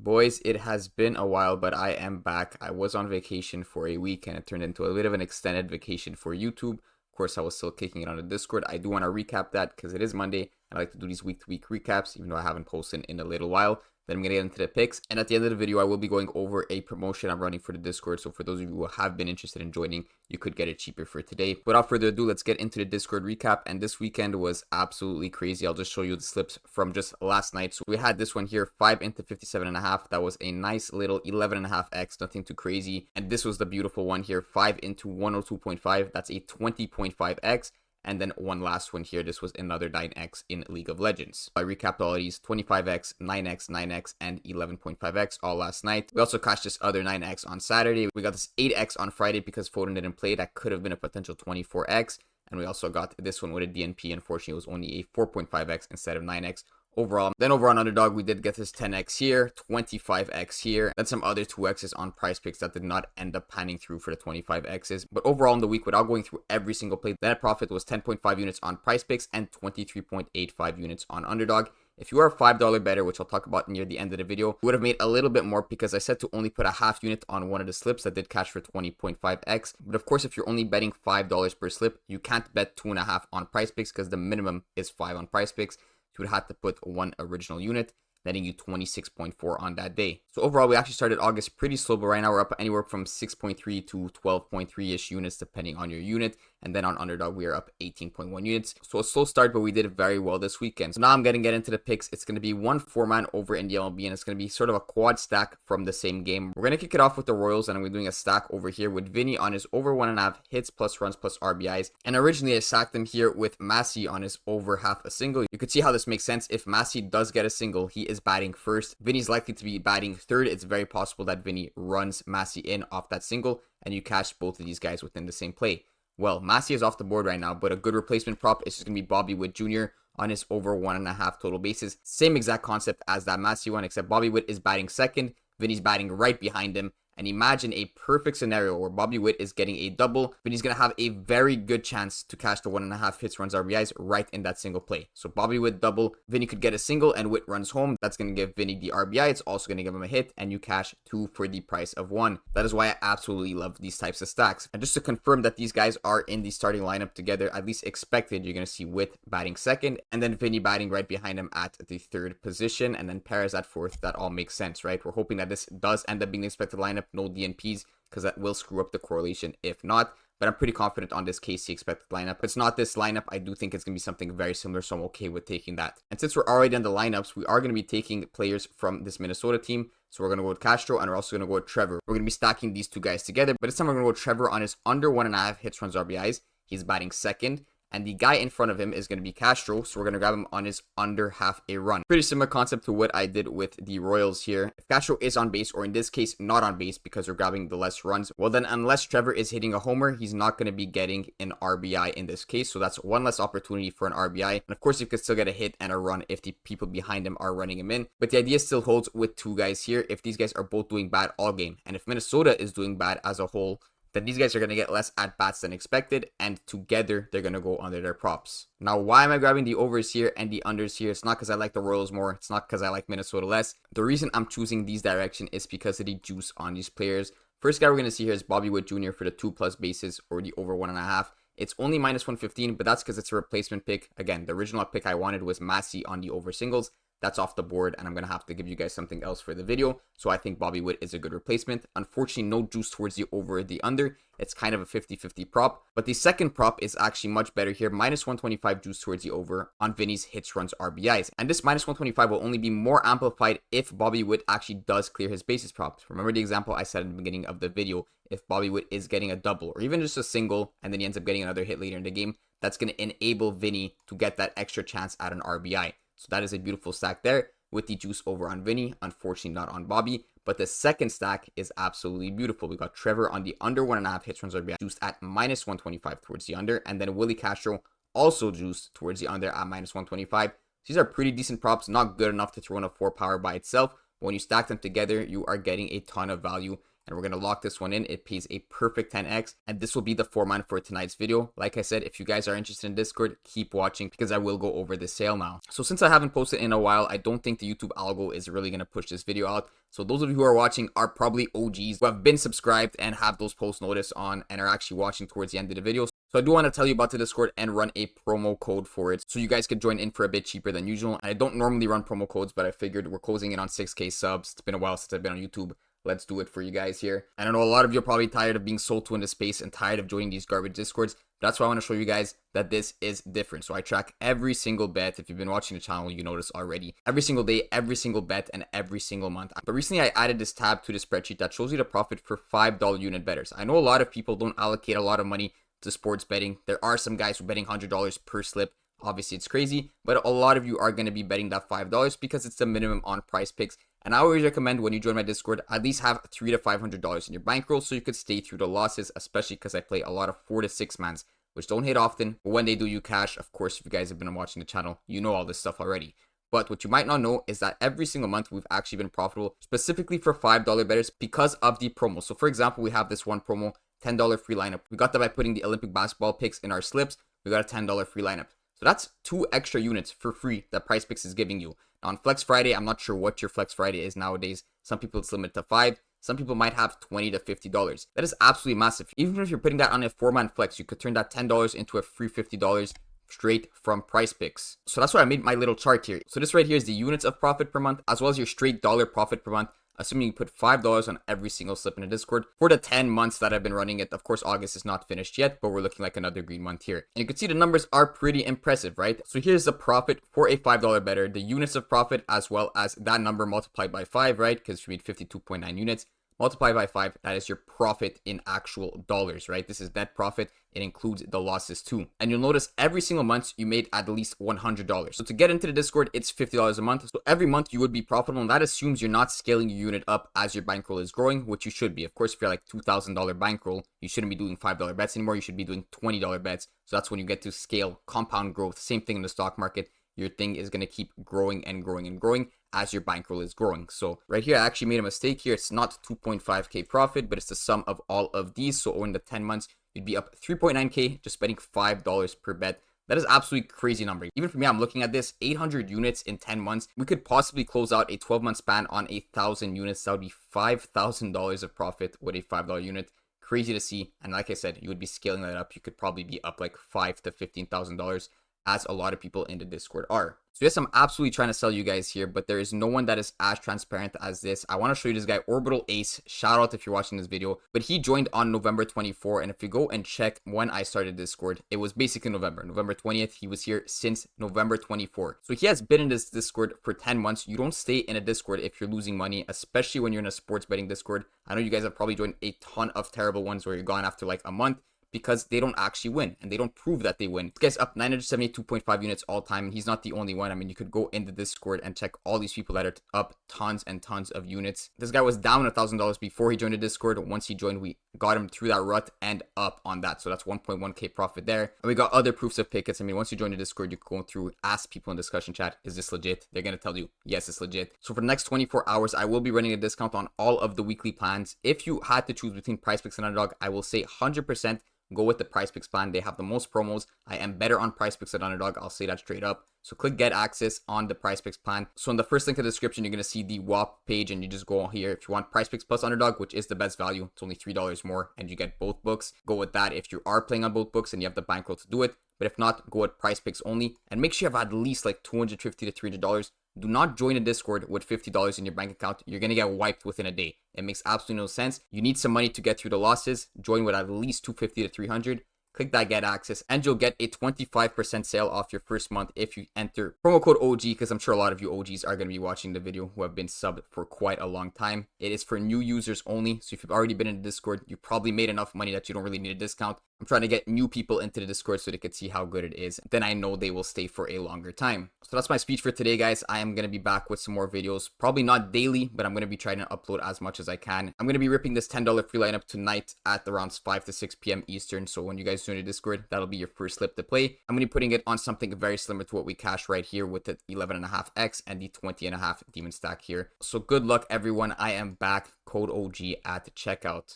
Boys, it has been a while, but I am back. I was on vacation for a week and it turned into a bit of an extended vacation for YouTube. Of course, I was still kicking it on the Discord. I do want to recap that because it is Monday. I like to do these week-to-week recaps, even though I haven't posted in a little while. Then I'm going to get into the picks. And at the end of the video, I will be going over a promotion I'm running for the Discord. So for those of you who have been interested in joining, you could get it cheaper for today. Without further ado, let's get into the Discord recap. And this weekend was absolutely crazy. I'll just show you the slips from just last night. So we had this one here, 5 into 57.5. That was a nice little 11.5x, nothing too crazy. And this was the beautiful one here, 5 into 102.5. That's a 20.5x. And then one last one here. This was another 9x in League of Legends. I recapped all of these 25x, 9x, 9x, and 11.5x all last night. We also cashed this other 9x on Saturday. We got this 8x on Friday because Foden didn't play. That could have been a potential 24x. And we also got this one with a DNP. Unfortunately, it was only a 4.5x instead of 9x. Overall, then over on Underdog, we did get this 10x here, 25x here, then some other 2x's on Prizepicks that did not end up panning through for the 25x's. But overall in the week, without going through every single play, the net profit was 10.5 units on Prizepicks and 23.85 units on Underdog. If you are a $5 bettor, which I'll talk about near the end of the video, you would have made a little bit more because I said to only put a half unit on one of the slips that did cash for 20.5x. But of course, if you're only betting $5 per slip, you can't bet 2.5 on Prizepicks because the minimum is 5 on Prizepicks. You would have to put one original unit, netting you 26.4 on that day. So overall, we actually started August pretty slow, but right now we're up anywhere from 6.3 to 12.3-ish units, depending on your unit. And then on Underdog, we are up 18.1 units. So a slow start, but we did very well this weekend. So now I'm going to get into the picks. It's going to be one 4-man over in the MLB, and it's going to be sort of a quad stack from the same game. We're going to kick it off with the Royals, and I'm doing a stack over here with Vinny on his over 1.5 hits plus runs plus RBIs. And originally I stacked him here with Massey on his over half a single. You could see how this makes sense. If Massey does get a single, he is batting first. Vinny's likely to be batting third. It's very possible that Vinny runs Massey in off that single, and you cash both of these guys within the same play. Well, Massey is off the board right now, but a good replacement prop is just going to be Bobby Witt Jr. on his over 1.5 total bases. Same exact concept as that Massey one, except Bobby Witt is batting second, Vinny's batting right behind him. And imagine a perfect scenario where Bobby Witt is getting a double, but he's going to have a very good chance to cash the 1.5 hits, runs, RBIs right in that single play. So Bobby Witt double, Vinny could get a single and Witt runs home. That's going to give Vinny the RBI. It's also going to give him a hit and you cash 2 for the price of 1. That is why I absolutely love these types of stacks. And just to confirm that these guys are in the starting lineup together, at least expected, you're going to see Witt batting second and then Vinny batting right behind him at the third position and then Perez at fourth. That all makes sense, right? We're hoping that this does end up being the expected lineup, no DNPs, because that will screw up the correlation if not. But I'm pretty confident on this KC expected lineup. If it's not this lineup, I do think it's going to be something very similar, so I'm okay with taking that. And since we're already on the lineups, we are going to be taking players from this Minnesota team. So we're going to go with Castro and we're also going to go with Trevor. We're going to be stacking these two guys together, but this time we're going to go with Trevor on his under 1.5 hits, runs, RBIs. He's batting second. And the guy in front of him is going to be Castro, so we're going to grab him on his under half a run. Pretty similar concept to what I did with the Royals here. If Castro is on base, or in this case, not on base because we're grabbing the less runs, well then unless Trevor is hitting a homer, he's not going to be getting an RBI in this case. So that's one less opportunity for an RBI. And of course, you could still get a hit and a run if the people behind him are running him in. But the idea still holds with two guys here if these guys are both doing bad all game. And if Minnesota is doing bad as a whole, then these guys are going to get less at-bats than expected, and together they're going to go under their props. Now, why am I grabbing the overs here and the unders here? It's not because I like the Royals more. It's not because I like Minnesota less. The reason I'm choosing these direction is because of the juice on these players. First guy we're going to see here is Bobby Witt Jr. for the 2+ bases or the over 1.5. It's only minus 115, but that's because it's a replacement pick. Again, the original pick I wanted was Massey on the over singles. That's off the board, and I'm going to have to give you guys something else for the video. So I think Bobby Witt is a good replacement. Unfortunately, no juice towards the over or the under. It's kind of a 50-50 prop. But the second prop is actually much better here. Minus 125 juice towards the over on Vinny's hits, runs, RBIs. And this minus 125 will only be more amplified if Bobby Witt actually does clear his bases props. Remember the example I said in the beginning of the video. If Bobby Witt is getting a double or even just a single, and then he ends up getting another hit later in the game, that's going to enable Vinny to get that extra chance at an RBI. So that is a beautiful stack there with the juice over on Vinny. Unfortunately, not on Bobby. But the second stack is absolutely beautiful. We got Trevor on the under 1.5 hits, runs, RBI, juiced at minus 125 towards the under. And then Willie Castro also juiced towards the under at minus 125. These are pretty decent props. Not good enough to throw in a 4 power by itself. But when you stack them together, you are getting a ton of value. and we're going to lock this one in. It pays a perfect 10x, and this will be the format for tonight's video. Like I said, if you guys are interested in Discord, keep watching because I will go over this sale now. So since I haven't posted in a while, I don't think the YouTube algo is really going to push this video out. So those of you who are watching are probably OGs who have been subscribed and have those post notice on and are actually watching towards the end of the video. So I do want to tell you about the Discord and run a promo code for it so you guys could join in for a bit cheaper than usual. And I don't normally run promo codes, but I figured we're closing in on 6K subs. It's been a while since I've been on YouTube. Let's do it for you guys here. And I know a lot of you are probably tired of being sold to into space and tired of joining these garbage Discords. That's why I want to show you guys that this is different. So I track every single bet. If you've been watching the channel, you notice already. Every single day, every single bet, and every single month. But recently I added this tab to the spreadsheet that shows you the profit for $5 unit bettors. I know a lot of people don't allocate a lot of money to sports betting. There are some guys who are betting $100 per slip. Obviously it's crazy, but a lot of you are going to be betting that $5 because it's the minimum on Prizepicks. And I always recommend when you join my Discord, at least have $300 to $500 in your bankroll so you could stay through the losses, especially because I play a lot of 4 to 6 mans, which don't hit often, but when they do, you cash. Of course, if you guys have been watching the channel, you know all this stuff already. But what you might not know is that every single month we've actually been profitable, specifically for $5 bettors because of the promo. So for example, we have this one promo, $10 free lineup. We got that by putting the Olympic basketball picks in our slips. We got a $10 free lineup. So that's 2 extra units for free that Prizepicks is giving you. Now on Flex Friday, I'm not sure what your Flex Friday is nowadays. Some people it's limited to 5. Some people might have $20 to $50. That is absolutely massive. Even if you're putting that on a 4-man flex, you could turn that $10 into a free $50 straight from Prizepicks. So that's why I made my little chart here. So this right here is the units of profit per month, as well as your straight dollar profit per month, assuming you put $5 on every single slip in the Discord for the 10 months that I've been running it. Of course, August is not finished yet, but we're looking like another green month here. And you can see the numbers are pretty impressive, right? So here's the profit for a $5 better, the units of profit, as well as that number multiplied by 5, right? Because we made 52.9 units. Multiplied by 5, that is your profit in actual dollars, right? This is net profit. It includes the losses too. And you'll notice every single month you made at least $100. So to get into the Discord, it's $50 a month. So every month you would be profitable, and that assumes you're not scaling your unit up as your bankroll is growing, which you should be. Of course, if you're like $2,000 bankroll, you shouldn't be doing $5 bets anymore. You should be doing $20 bets. So that's when you get to scale, compound growth. Same thing in the stock market. Your thing is going to keep growing and growing and growing as your bankroll is growing. So right here, I actually made a mistake here. It's not 2.5K profit, but it's the sum of all of these. So in the 10 months, you'd be up 3.9K just betting $5 per bet. That is absolutely crazy number. Even for me, I'm looking at this 800 units in 10 months. We could possibly close out a 12-month span on 1,000 units. That would be $5,000 of profit with a $5 unit. Crazy to see. And like I said, you would be scaling that up. You could probably be up like $5,000 to $15,000. As a lot of people in the Discord are. So yes, I'm absolutely trying to sell you guys here, but there is no one that is as transparent as this. I want to show you this guy, Orbital Ace. Shout out if you're watching this video. But he joined on November 24, and if you go and check when I started Discord, it was basically November 20th. He was here since November 24. So he has been in this Discord for 10 months. You don't stay in a Discord if you're losing money, especially when you're in a sports betting Discord. I know you guys have probably joined a ton of terrible ones where you're gone after like a month, because they don't actually win and they don't prove that they win. This guy's up 972.5 units all time. He's not the only one. I mean, you could go into Discord and check all these people that are up tons and tons of units. This guy was down $1,000 before he joined the Discord. Once he joined, we got him through that rut and up on that. So that's 1.1K profit there. And we got other proofs of pickets. I mean, once you join the Discord, you can go through, ask people in discussion chat, is this legit? They're going to tell you, yes, it's legit. So for the next 24 hours, I will be running a discount on all of the weekly plans. If you had to choose between Prizepicks and Underdog, I will say 100% go with the Prizepicks plan. They have the most promos. I am better on Prizepicks than Underdog. I'll say that straight up. So click get access on the Prizepicks plan. So in the first link in the description, you're going to see the WAP page, and you just go here. If you want Prizepicks plus Underdog, which is the best value, it's only $3 more and you get both books. Go with that if you are playing on both books and you have the bankroll to do it. But if not, go with Prizepicks only, and make sure you have at least like $250 to $300. Do not join a Discord with $50 in your bank account. You're going to get wiped within a day. It makes absolutely no sense. You need some money to get through the losses. Join with at least $250 to $300. Click that get access, and you'll get a 25% sale off your first month if you enter promo code OG, because I'm sure a lot of you OGs are going to be watching the video who have been subbed for quite a long time. It is for new users only. So if you've already been in the Discord, you probably made enough money that you don't really need a discount. I'm trying to get new people into the Discord so they could see how good it is. Then I know they will stay for a longer time. So that's my speech for today, guys. I am going to be back with some more videos. Probably not daily, but I'm going to be trying to upload as much as I can. I'm going to be ripping this $10 free lineup tonight at around 5 to 6 p.m. Eastern. So when you guys join the Discord, that'll be your first slip to play. I'm going to be putting it on something very similar to what we cashed right here with the 11.5x and the 20.5 demon stack here. So good luck, everyone. I am back. Code OG at checkout.